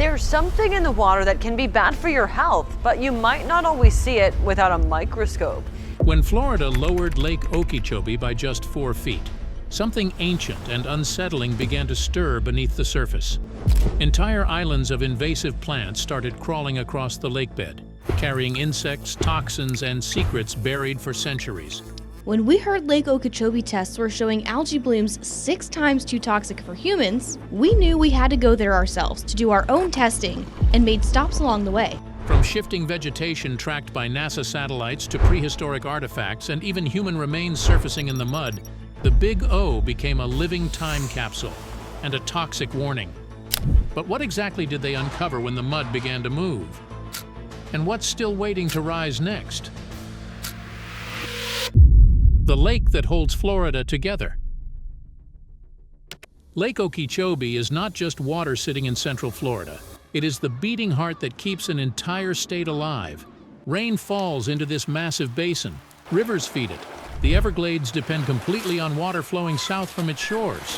There's something in the water that can be bad for your health, but you might not always see it without a microscope. When Florida lowered Lake Okeechobee by just 4 feet, something ancient and unsettling began to stir beneath the surface. Entire islands of invasive plants started crawling across the lakebed, carrying insects, toxins, and secrets buried for centuries. When we heard Lake Okeechobee tests were showing algae blooms 6 times too toxic for humans, we knew we had to go there ourselves to do our own testing and made stops along the way. From shifting vegetation tracked by NASA satellites to prehistoric artifacts and even human remains surfacing in the mud, the Big O became a living time capsule and a toxic warning. But what exactly did they uncover when the mud began to move? And what's still waiting to rise next? The lake that holds Florida together. Lake Okeechobee is not just water sitting in central Florida. It is the beating heart that keeps an entire state alive. Rain falls into this massive basin. Rivers feed it. The Everglades depend completely on water flowing south from its shores.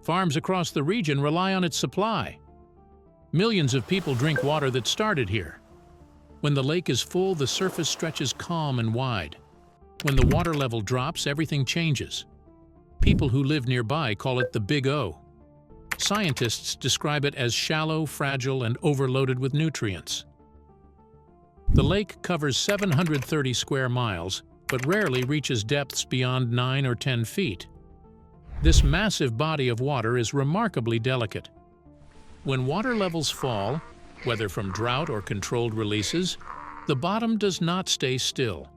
Farms across the region rely on its supply. Millions of people drink water that started here. When the lake is full, the surface stretches calm and wide. When the water level drops, everything changes. People who live nearby call it the Big O. Scientists describe it as shallow, fragile, and overloaded with nutrients. The lake covers 730 square miles, but rarely reaches depths beyond 9 or 10 feet. This massive body of water is remarkably delicate. When water levels fall, whether from drought or controlled releases, the bottom does not stay still.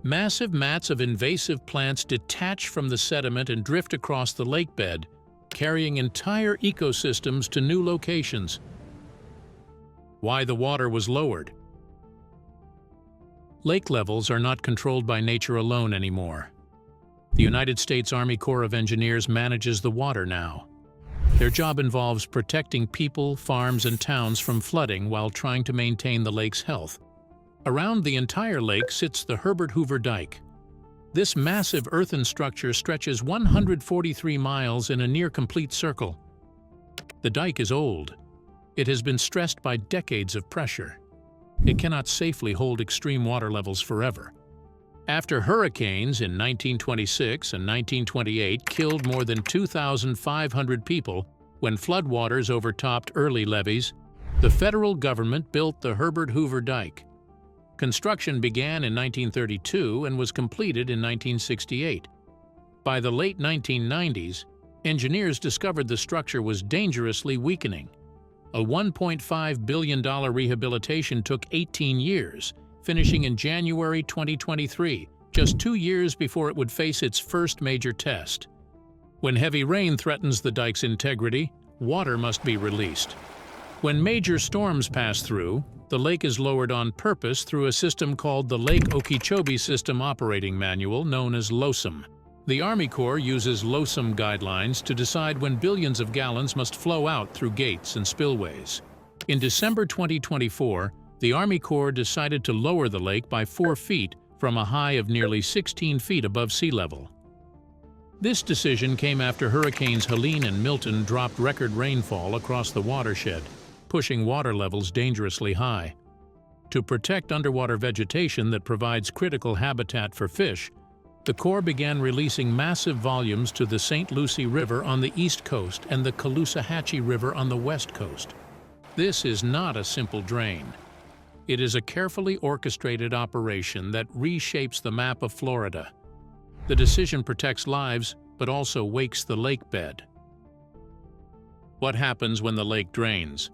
Massive mats of invasive plants detach from the sediment and drift across the lakebed, carrying entire ecosystems to new locations. Why the water was lowered? Lake levels are not controlled by nature alone anymore. The United States Army Corps of Engineers manages the water now. Their job involves protecting people, farms, and towns from flooding while trying to maintain the lake's health. Around the entire lake sits the Herbert Hoover Dike. This massive earthen structure stretches 143 miles in a near-complete circle. The dike is old. It has been stressed by decades of pressure. It cannot safely hold extreme water levels forever. After hurricanes in 1926 and 1928 killed more than 2,500 people when floodwaters overtopped early levees, the federal government built the Herbert Hoover Dike. Construction began in 1932 and was completed in 1968. By the late 1990s, engineers discovered the structure was dangerously weakening. A $1.5 billion rehabilitation took 18 years, finishing in January 2023, just 2 years before it would face its first major test. When heavy rain threatens the dike's integrity, water must be released. When major storms pass through, the lake is lowered on purpose through a system called the Lake Okeechobee System Operating Manual, known as LOSOM. The Army Corps uses LOSOM guidelines to decide when billions of gallons must flow out through gates and spillways. In December 2024, the Army Corps decided to lower the lake by 4 feet from a high of nearly 16 feet above sea level. This decision came after Hurricanes Helene and Milton dropped record rainfall across the watershed, pushing water levels dangerously high. To protect underwater vegetation that provides critical habitat for fish, the Corps began releasing massive volumes to the St. Lucie River on the east coast and the Caloosahatchee River on the west coast. This is not a simple drain. It is a carefully orchestrated operation that reshapes the map of Florida. The decision protects lives, but also wakes the lake bed. What happens when the lake drains?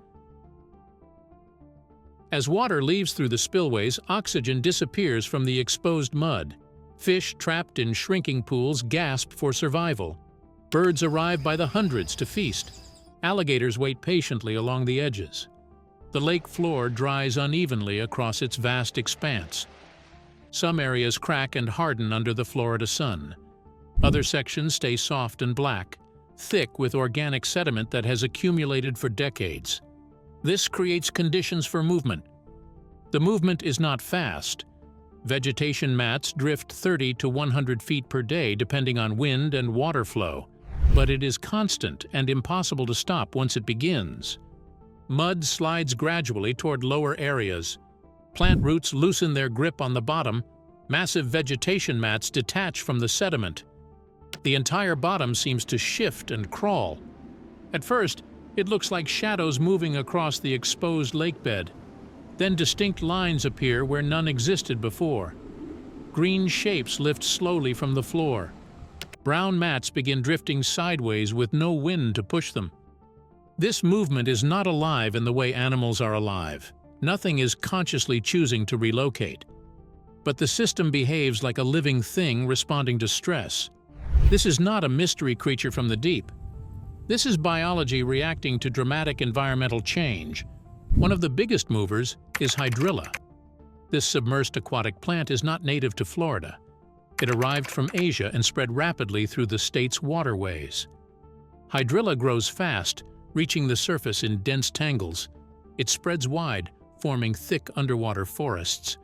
As water leaves through the spillways, oxygen disappears from the exposed mud. Fish trapped in shrinking pools gasp for survival. Birds arrive by the hundreds to feast. Alligators wait patiently along the edges. The lake floor dries unevenly across its vast expanse. Some areas crack and harden under the Florida sun. Other sections stay soft and black, thick with organic sediment that has accumulated for decades. This creates conditions for movement. The movement is not fast. Vegetation mats drift 30 to 100 feet per day depending on wind and water flow, but it is constant and impossible to stop once it begins. mud slides gradually toward lower areas. Plant roots loosen their grip on the bottom. Massive vegetation mats detach from the sediment. The entire bottom seems to shift and crawl. At first, it looks like shadows moving across the exposed lakebed. Then distinct lines appear where none existed before. Green shapes lift slowly from the floor. Brown mats begin drifting sideways with no wind to push them. This movement is not alive in the way animals are alive. Nothing is consciously choosing to relocate. But the system behaves like a living thing responding to stress. This is not a mystery creature from the deep. This is biology reacting to dramatic environmental change. One of the biggest movers is hydrilla. This submersed aquatic plant is not native to Florida. It arrived from Asia and spread rapidly through the state's waterways. Hydrilla grows fast, reaching the surface in dense tangles. It spreads wide, forming thick underwater forests.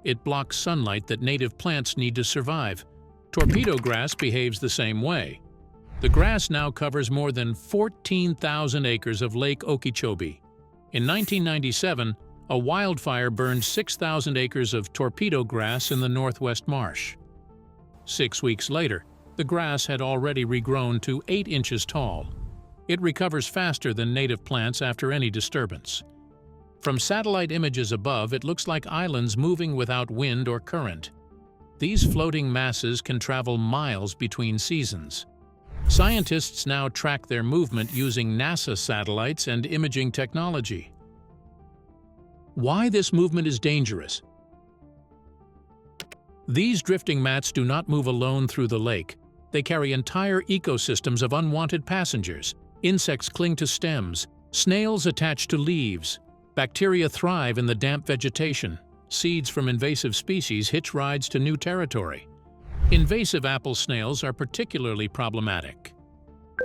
It blocks sunlight that native plants need to survive. Torpedo grass behaves the same way. The grass now covers more than 14,000 acres of Lake Okeechobee. In 1997, a wildfire burned 6,000 acres of torpedo grass in the Northwest Marsh. 6 weeks later, the grass had already regrown to 8 inches tall. It recovers faster than native plants after any disturbance. From satellite images above, it looks like islands moving without wind or current. These floating masses can travel miles between seasons. Scientists now track their movement using NASA satellites and imaging technology. Why this movement is dangerous? These drifting mats do not move alone through the lake. They carry entire ecosystems of unwanted passengers. Insects cling to stems. Snails attach to leaves. Bacteria thrive in the damp vegetation. Seeds from invasive species hitch rides to new territory. Invasive apple snails are particularly problematic.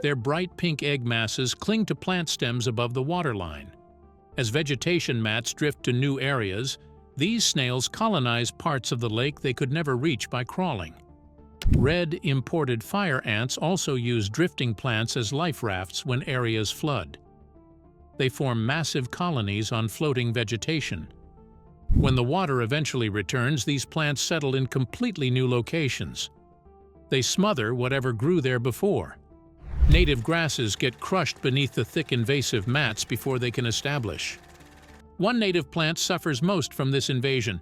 Their bright pink egg masses cling to plant stems above the waterline. As vegetation mats drift to new areas, these snails colonize parts of the lake they could never reach by crawling. Red imported fire ants also use drifting plants as life rafts when areas flood. They form massive colonies on floating vegetation. When the water eventually returns, these plants settle in completely new locations. They smother whatever grew there before. Native grasses get crushed beneath the thick invasive mats before they can establish. One native plant suffers most from this invasion.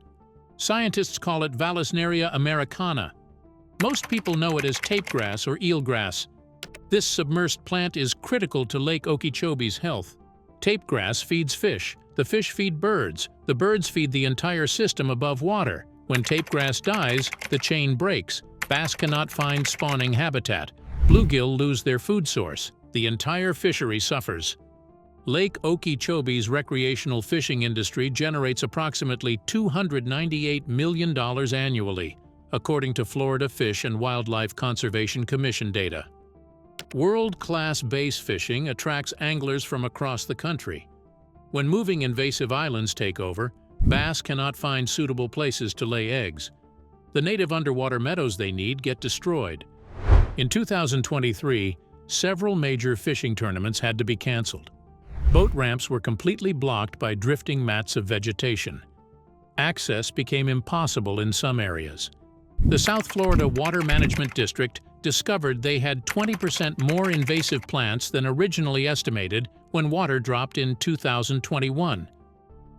Scientists call it Vallisneria americana. Most people know it as tapegrass or eelgrass. This submersed plant is critical to Lake Okeechobee's health. Tapegrass feeds fish. The fish feed birds. The birds feed the entire system above water. When tapegrass dies, the chain breaks. Bass cannot find spawning habitat. Bluegill lose their food source. The entire fishery suffers. Lake Okeechobee's recreational fishing industry generates approximately $298 million annually, according to Florida Fish and Wildlife Conservation Commission data. World-class bass fishing attracts anglers from across the country. When moving invasive islands take over, bass cannot find suitable places to lay eggs. The native underwater meadows they need get destroyed. In 2023, several major fishing tournaments had to be canceled. Boat ramps were completely blocked by drifting mats of vegetation. Access became impossible in some areas. The South Florida Water Management District discovered they had 20% more invasive plants than originally estimated when water dropped in 2021.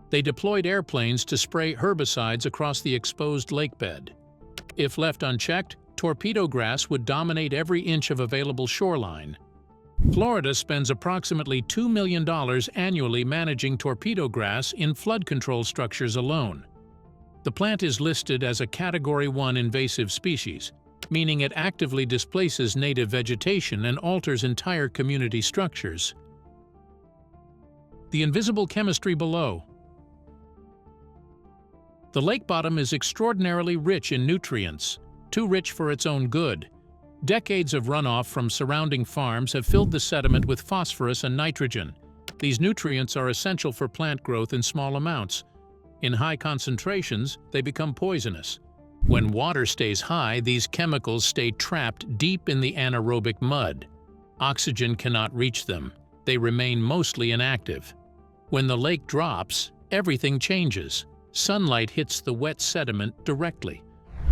They deployed airplanes to spray herbicides across the exposed lakebed. If left unchecked, torpedo grass would dominate every inch of available shoreline. Florida spends approximately $2 million annually managing torpedo grass in flood control structures alone. The plant is listed as a Category 1 invasive species, meaning it actively displaces native vegetation and alters entire community structures. The invisible chemistry below. The lake bottom is extraordinarily rich in nutrients, too rich for its own good. Decades of runoff from surrounding farms have filled the sediment with phosphorus and nitrogen. These nutrients are essential for plant growth in small amounts. In high concentrations, they become poisonous. When water stays high, these chemicals stay trapped deep in the anaerobic mud. Oxygen cannot reach them. They remain mostly inactive. When the lake drops, everything changes. Sunlight hits the wet sediment directly.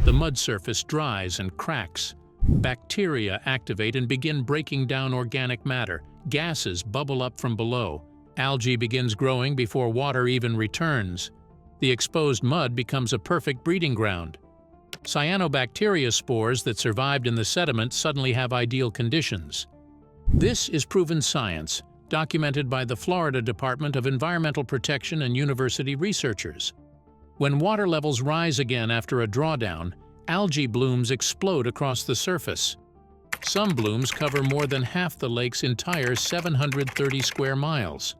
The mud surface dries and cracks. Bacteria activate and begin breaking down organic matter. Gases bubble up from below. Algae begins growing before water even returns. The exposed mud becomes a perfect breeding ground. Cyanobacteria spores that survived in the sediment suddenly have ideal conditions. This is proven science, documented by the Florida Department of Environmental Protection and university researchers. When water levels rise again after a drawdown, algae blooms explode across the surface. Some blooms cover more than half the lake's entire 730 square miles.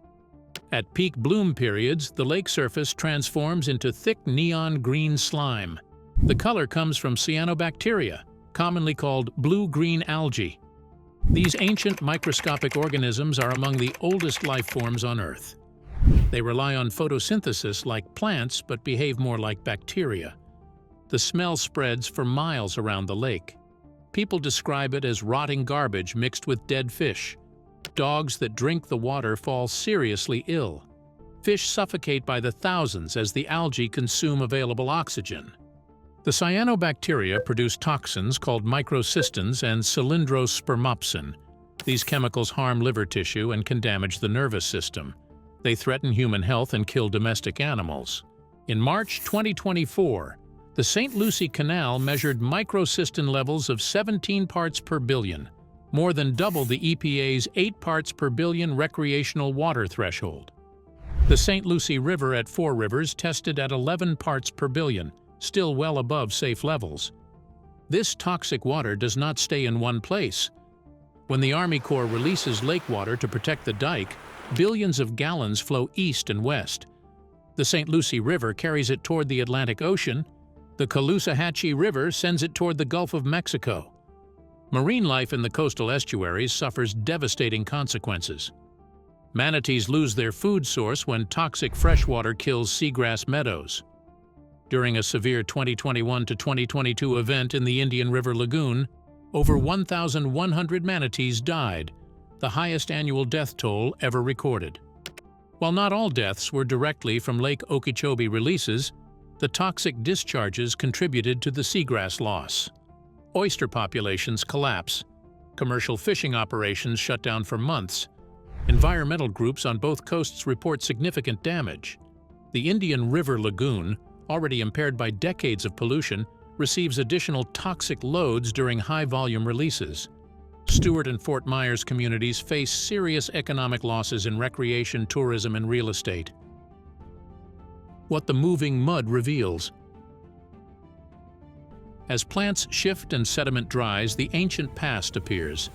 At peak bloom periods, the lake surface transforms into thick neon green slime. The color comes from cyanobacteria, commonly called blue-green algae. These ancient microscopic organisms are among the oldest life forms on Earth. They rely on photosynthesis like plants but behave more like bacteria. The smell spreads for miles around the lake. People describe it as rotting garbage mixed with dead fish. Dogs that drink the water fall seriously ill. Fish suffocate by the thousands as the algae consume available oxygen. The cyanobacteria produce toxins called microcystins and cylindrospermopsin. These chemicals harm liver tissue and can damage the nervous system. They threaten human health and kill domestic animals. In March 2024, the St. Lucie Canal measured microcystin levels of 17 parts per billion, more than double the EPA's 8 parts per billion recreational water threshold. The St. Lucie River at Four Rivers tested at 11 parts per billion, still well above safe levels. This toxic water does not stay in one place. When the Army Corps releases lake water to protect the dike, billions of gallons flow east and west. The St. Lucie River carries it toward the Atlantic Ocean. The Caloosahatchee River sends it toward the Gulf of Mexico. Marine life in the coastal estuaries suffers devastating consequences. Manatees lose their food source when toxic freshwater kills seagrass meadows. During a severe 2021 to 2022 event in the Indian River Lagoon, over 1,100 manatees died, the highest annual death toll ever recorded. While not all deaths were directly from Lake Okeechobee releases, the toxic discharges contributed to the seagrass loss. Oyster populations collapse. Commercial fishing operations shut down for months. Environmental groups on both coasts report significant damage. The Indian River Lagoon, already impaired by decades of pollution, receives additional toxic loads during high-volume releases. Stewart and Fort Myers communities face serious economic losses in recreation, tourism, and real estate. What the moving mud reveals. As plants shift and sediment dries, the ancient past appears.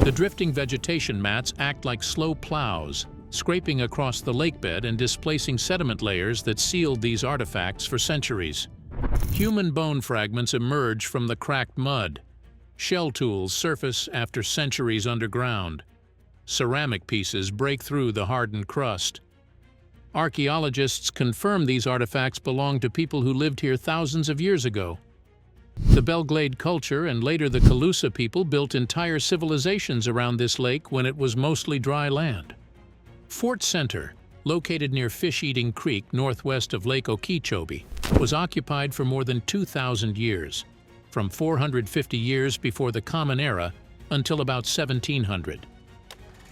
The drifting vegetation mats act like slow plows, scraping across the lakebed and displacing sediment layers that sealed these artifacts for centuries. Human bone fragments emerge from the cracked mud. Shell tools surface after centuries underground. Ceramic pieces break through the hardened crust. Archaeologists confirm these artifacts belong to people who lived here thousands of years ago. The Belglade culture and later the Calusa people built entire civilizations around this lake when it was mostly dry land. Fort Center, located near Fish-Eating Creek northwest of Lake Okeechobee, was occupied for more than 2,000 years, from 450 years before the Common Era until about 1700.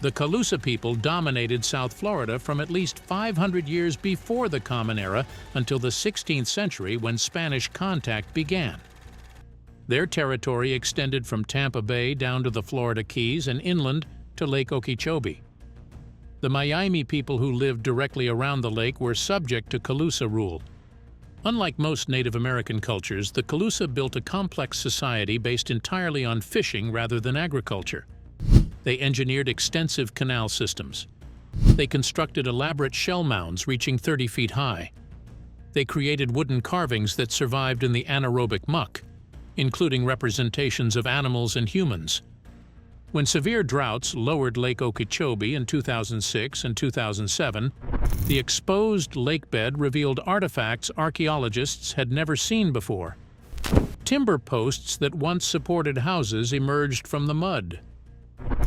The Calusa people dominated South Florida from at least 500 years before the Common Era until the 16th century when Spanish contact began. Their territory extended from Tampa Bay down to the Florida Keys and inland to Lake Okeechobee. The Miami people who lived directly around the lake were subject to Calusa rule. Unlike most Native American cultures, the Calusa built a complex society based entirely on fishing rather than agriculture. They engineered extensive canal systems. They constructed elaborate shell mounds reaching 30 feet high. They created wooden carvings that survived in the anaerobic muck, including representations of animals and humans. When severe droughts lowered Lake Okeechobee in 2006 and 2007, the exposed lakebed revealed artifacts archaeologists had never seen before. Timber posts that once supported houses emerged from the mud.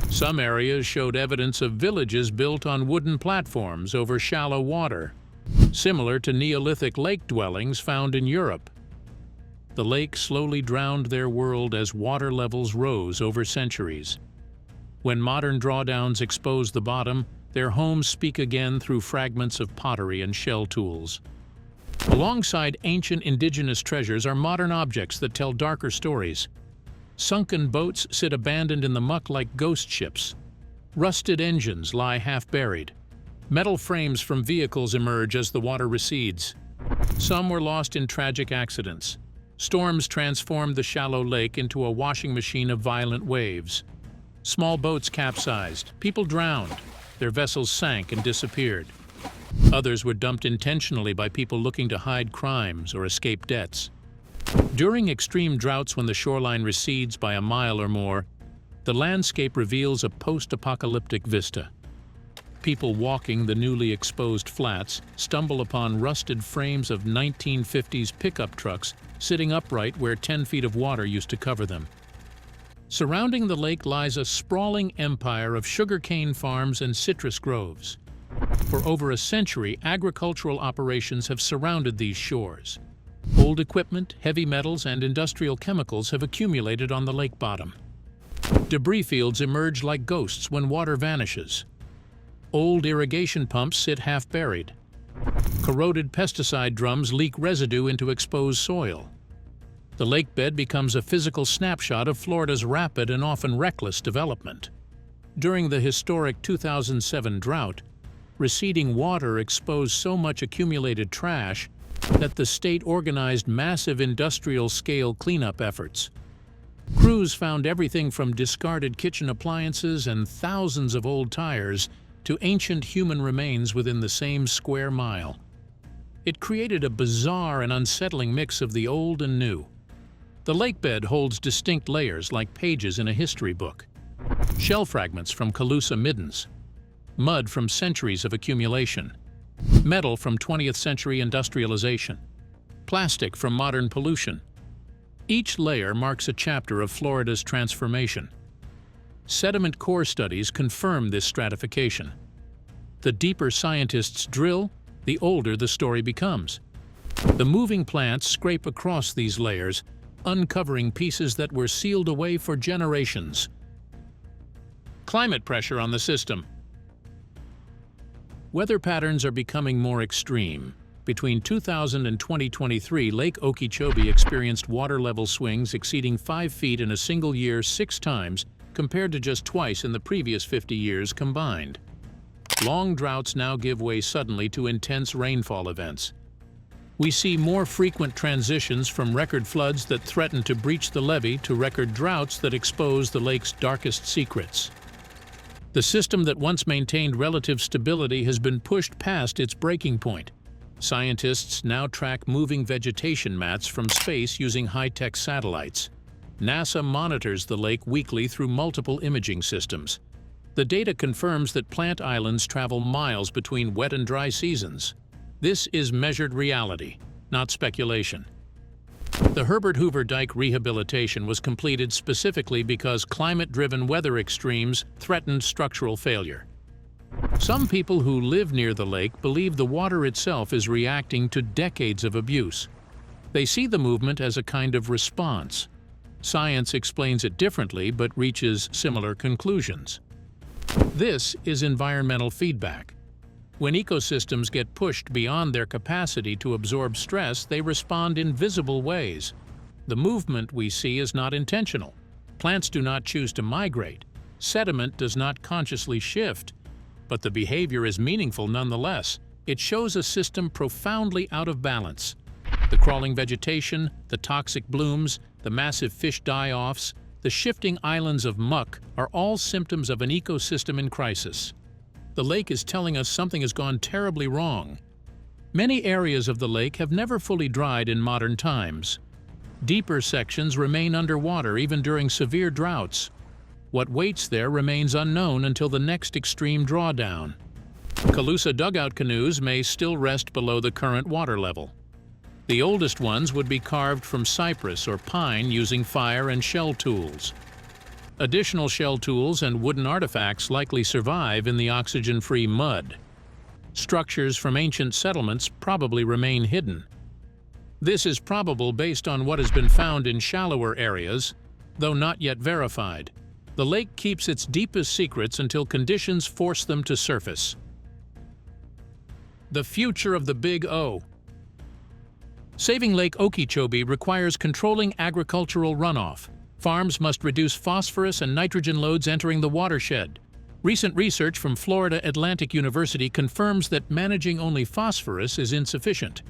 Some areas showed evidence of villages built on wooden platforms over shallow water, similar to Neolithic lake dwellings found in Europe. The lake slowly drowned their world as water levels rose over centuries. When modern drawdowns expose the bottom, their homes speak again through fragments of pottery and shell tools. Alongside ancient indigenous treasures are modern objects that tell darker stories. Sunken boats sit abandoned in the muck like ghost ships. Rusted engines lie half-buried. Metal frames from vehicles emerge as the water recedes. Some were lost in tragic accidents. Storms transformed the shallow lake into a washing machine of violent waves. Small boats capsized, people drowned, their vessels sank and disappeared. Others were dumped intentionally by people looking to hide crimes or escape debts. During extreme droughts, when the shoreline recedes by a mile or more, the landscape reveals a post-apocalyptic vista. People walking the newly exposed flats stumble upon rusted frames of 1950s pickup trucks sitting upright where 10 feet of water used to cover them. Surrounding the lake lies a sprawling empire of sugarcane farms and citrus groves. For over a century, agricultural operations have surrounded these shores. Old equipment, heavy metals, and industrial chemicals have accumulated on the lake bottom. Debris fields emerge like ghosts when water vanishes. Old irrigation pumps sit half-buried. Corroded pesticide drums leak residue into exposed soil. The lakebed becomes a physical snapshot of Florida's rapid and often reckless development. During the historic 2007 drought, receding water exposed so much accumulated trash that the state organized massive industrial-scale cleanup efforts. Crews found everything from discarded kitchen appliances and thousands of old tires to ancient human remains within the same square mile. It created a bizarre and unsettling mix of the old and new. The lakebed holds distinct layers like pages in a history book. Shell fragments from Calusa middens, mud from centuries of accumulation, metal from 20th century industrialization, plastic from modern pollution. Each layer marks a chapter of Florida's transformation. Sediment core studies confirm this stratification. The deeper scientists drill, the older the story becomes. The moving plants scrape across these layers, uncovering pieces that were sealed away for generations. Climate pressure on the system. Weather patterns are becoming more extreme. Between 2000 and 2023, Lake Okeechobee experienced water level swings exceeding 5 feet in a single year 6 times, compared to just twice in the previous 50 years combined. Long droughts now give way suddenly to intense rainfall events. We see more frequent transitions from record floods that threaten to breach the levee to record droughts that expose the lake's darkest secrets. The system that once maintained relative stability has been pushed past its breaking point. Scientists now track moving vegetation mats from space using high-tech satellites. NASA monitors the lake weekly through multiple imaging systems. The data confirms that plant islands travel miles between wet and dry seasons. This is measured reality, not speculation. The Herbert Hoover Dike rehabilitation was completed specifically because climate-driven weather extremes threatened structural failure. Some people who live near the lake believe the water itself is reacting to decades of abuse. They see the movement as a kind of response. Science explains it differently but reaches similar conclusions. This is environmental feedback. When ecosystems get pushed beyond their capacity to absorb stress, they respond in visible ways. The movement we see is not intentional. Plants do not choose to migrate. Sediment does not consciously shift. But the behavior is meaningful nonetheless. It shows a system profoundly out of balance. The crawling vegetation, the toxic blooms, the massive fish die-offs, the shifting islands of muck are all symptoms of an ecosystem in crisis. The lake is telling us something has gone terribly wrong. Many areas of the lake have never fully dried in modern times. Deeper sections remain underwater even during severe droughts. What waits there remains unknown until the next extreme drawdown. Calusa dugout canoes may still rest below the current water level. The oldest ones would be carved from cypress or pine using fire and shell tools. Additional shell tools and wooden artifacts likely survive in the oxygen-free mud. Structures from ancient settlements probably remain hidden. This is probable based on what has been found in shallower areas, though not yet verified. The lake keeps its deepest secrets until conditions force them to surface. The future of the Big O. Saving Lake Okeechobee requires controlling agricultural runoff. Farms must reduce phosphorus and nitrogen loads entering the watershed. Recent research from Florida Atlantic University confirms that managing only phosphorus is insufficient.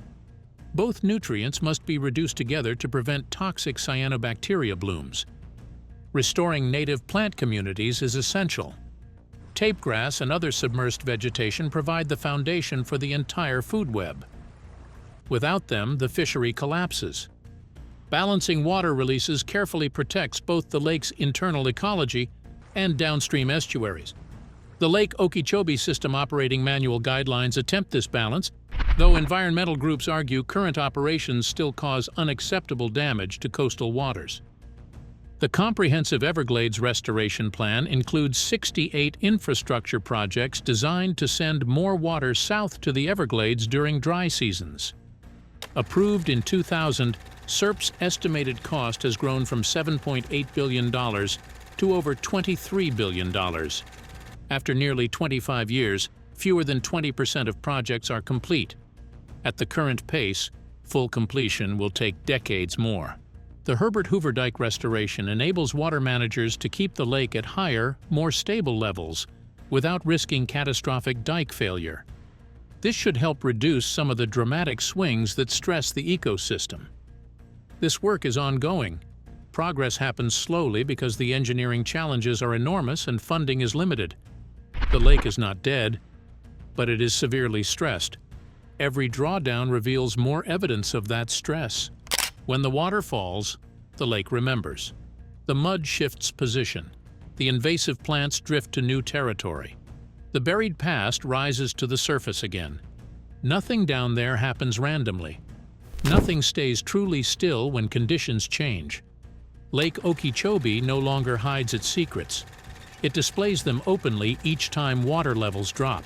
Both nutrients must be reduced together to prevent toxic cyanobacteria blooms. Restoring native plant communities is essential. Tapegrass and other submersed vegetation provide the foundation for the entire food web. Without them, the fishery collapses. Balancing water releases carefully protects both the lake's internal ecology and downstream estuaries. The Lake Okeechobee System Operating Manual guidelines attempt this balance, though environmental groups argue current operations still cause unacceptable damage to coastal waters. The Comprehensive Everglades Restoration Plan includes 68 infrastructure projects designed to send more water south to the Everglades during dry seasons. Approved in 2000, SERP's estimated cost has grown from $7.8 billion to over $23 billion. After nearly 25 years, fewer than 20% of projects are complete. At the current pace, full completion will take decades more. The Herbert Hoover Dike restoration enables water managers to keep the lake at higher, more stable levels without risking catastrophic dike failure. This should help reduce some of the dramatic swings that stress the ecosystem. This work is ongoing. Progress happens slowly because the engineering challenges are enormous and funding is limited. The lake is not dead, but it is severely stressed. Every drawdown reveals more evidence of that stress. When the water falls, the lake remembers. The mud shifts position. The invasive plants drift to new territory. The buried past rises to the surface again. Nothing down there happens randomly. Nothing stays truly still when conditions change. Lake Okeechobee no longer hides its secrets. It displays them openly each time water levels drop.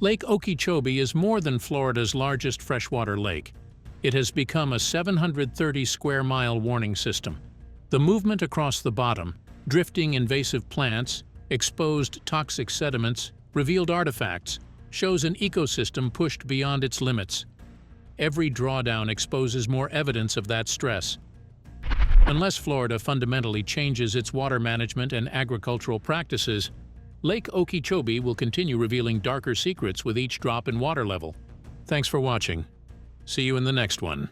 Lake Okeechobee is more than Florida's largest freshwater lake. It has become a 730-square-mile warning system. The movement across the bottom, drifting invasive plants, exposed toxic sediments, revealed artifacts, shows an ecosystem pushed beyond its limits. Every drawdown exposes more evidence of that stress. Unless Florida fundamentally changes its water management and agricultural practices, Lake Okeechobee will continue revealing darker secrets with each drop in water level. Thanks for watching. See you in the next one.